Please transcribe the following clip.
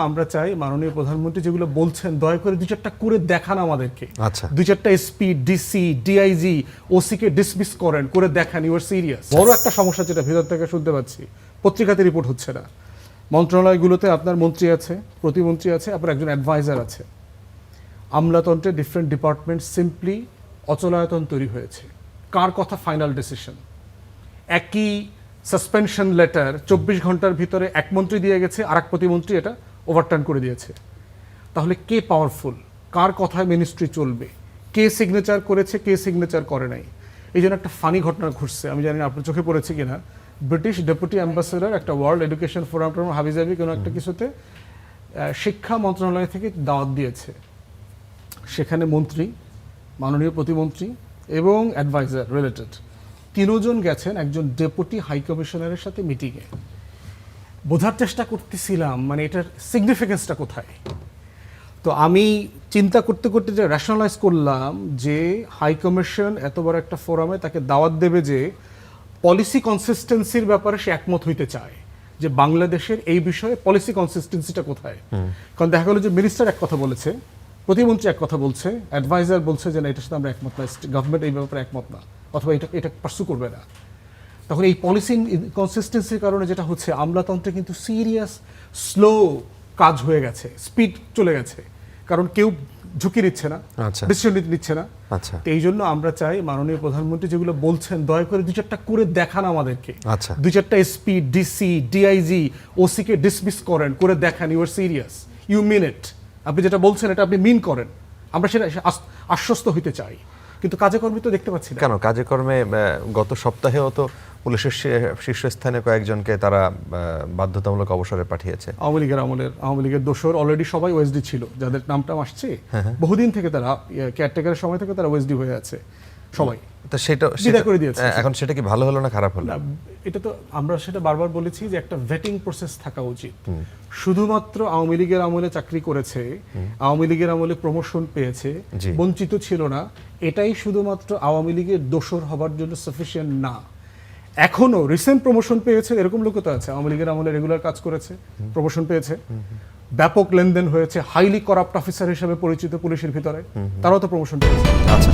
আমরা চাই মাননীয় প্রধানমন্ত্রী যেগুলো বলছেন দয়া করে দুই চারটা করে দেখান আমাদেরকে। আচ্ছা, দুই চারটা এসপি, ডিসি, ডিআইজি, ওসি কে ডিসমিস করেন, করে দেখান ইউ আর সিরিয়াস। বড় একটা সমস্যা যেটা ভিতর থেকে শুনতে পাচ্ছি, পত্রিকাতে রিপোর্ট হচ্ছে না। মন্ত্রণালয়গুলোতে আপনার মন্ত্রী আছে, প্রতিমন্ত্রী আছে, আপনার একজন অ্যাডভাইজার আছে। আমলাতন্ত্রে ডিফারেন্ট ডিপার্টমেন্ট সিম্পলি অচলায়তন তৈরি হয়েছে। কার কথা ফাইনাল ডিসিশন? একই সাসপেনশন লেটার 24 ঘন্টার ভিতরে এক মন্ত্রী দিয়ে গেছে, আর এক প্রতিমন্ত্রী এটা ওভারটার্ন করে দিয়েছে। তাহলে কে পাওয়ারফুল? কার কথায় মিনিস্ট্রি চলবে? কে সিগনেচার করেছে, কে সিগনেচার করে নাই? এই জন্য একটা ফানি ঘটনা ঘটছে, আমি জানি না আপনার চোখে পড়েছে কিনা। ব্রিটিশ ডেপুটি অ্যাম্বাসেডর একটা ওয়ার্ল্ড এডুকেশন ফোরাম হাবিজাবি কোনো একটা কিছুতে শিক্ষা মন্ত্রণালয় থেকে দাওয়াত দিয়েছে। সেখানে মন্ত্রী, মাননীয় প্রতিমন্ত্রী এবং অ্যাডভাইজার রিলেটেড তিনজন গেছেন একজন ডেপুটি হাই কমিশনারের সাথে মিটিংয়ে। বোঝার চেষ্টা করতেছিলাম মানে এটার সিগনিফিকেন্সটা কোথায়। তো আমি চিন্তা করতে করতে যে রেশনালাইজ করলাম যে হাই কমিশন এত বড় একটা ফোরামে তাকে দাওয়াত দেবে যে পলিসি কনসিস্টেন্সির ব্যাপারে সে একমত হইতে চায়, যে বাংলাদেশের এই বিষয়ে পলিসি কনসিস্টেন্সিটা কোথায়। কারণ দেখা গেলো যে মিনিস্টার এক কথা বলেছে, প্রতিমন্ত্রী এক কথা বলছে, অ্যাডভাইজার বলছে যে না এটার সাথে আমরা একমত না, গভর্নমেন্ট এই ব্যাপারে একমত না, অথবা এটা পার্সু করবে না। তখন এই পলিসি কনসিস্টেন্সির কারণে যেটা হচ্ছে, আমলাতন্ত্রে কিন্তু সিরিয়াস স্লো কাজ হয়ে গেছে, স্পিড চলে গেছে, কারণ কেউ ঝুঁকি নিচ্ছে না, ডিসিশন নিচ্ছে না। তো এই জন্য আমরা চাই মাননীয় প্রধানমন্ত্রী যেগুলো বলছেন দয়া করে দুই চারটা করে দেখান আমাদেরকে। দুই চারটা এসপি, ডিসি, ডিআইজি, ওসি কে ডিসমিস করেন, করে দেখান you are serious, you mean it. আপনি যেটা বলছেন এটা আপনি মিন করেন, আমরা সেটা আশ্বস্ত হইতে চাই। কিন্তু কাজে কর্মে তো দেখতে পাচ্ছি না। কেন কাজে কর্মে? গত সপ্তাহেও তো পুলিশের শীর্ষস্থানে কয়েকজনকে তারা বাধ্যতামূলক অবসরে পাঠিয়েছে। আওয়ামী লীগের দোসর অলরেডি সবাই ওএসডি ছিল, যাদের নামটা আসছে বহুদিন থেকে, তারা কেয়ারটেকারের সময় থেকে তারা ওএসডি হয়ে আছে সবাই। তো সেটা করে দিয়েছে। এখন সেটা কি ভালো হলো না খারাপ হলো? এটা তো আমরা সেটা বারবার বলেছি যে একটা ভেটিং প্রসেস থাকা উচিত। শুধুমাত্র আওয়ামী লীগের আমলে চাকরি করেছে, আওয়ামী লীগের আমলে প্রমোশন পেয়েছে, বঞ্চিত ছিল না, এটাই শুধুমাত্র আওয়ামী লীগের দোসর হবার জন্য সাফিসিয়েন্ট না। এখনো রিসেন্ট প্রমোশন পেয়েছে এরকম লোক তো আছে, আওয়ামী লীগের আমলে রেগুলার কাজ করেছে, প্রমোশন পেয়েছে, ব্যাপক লেনদেন হয়েছে, হাইলি করাপ্ট অফিসার হিসেবে পরিচিত পুলিশের ভিতরে, তারাও তো প্রমোশন পেয়েছে। আচ্ছা।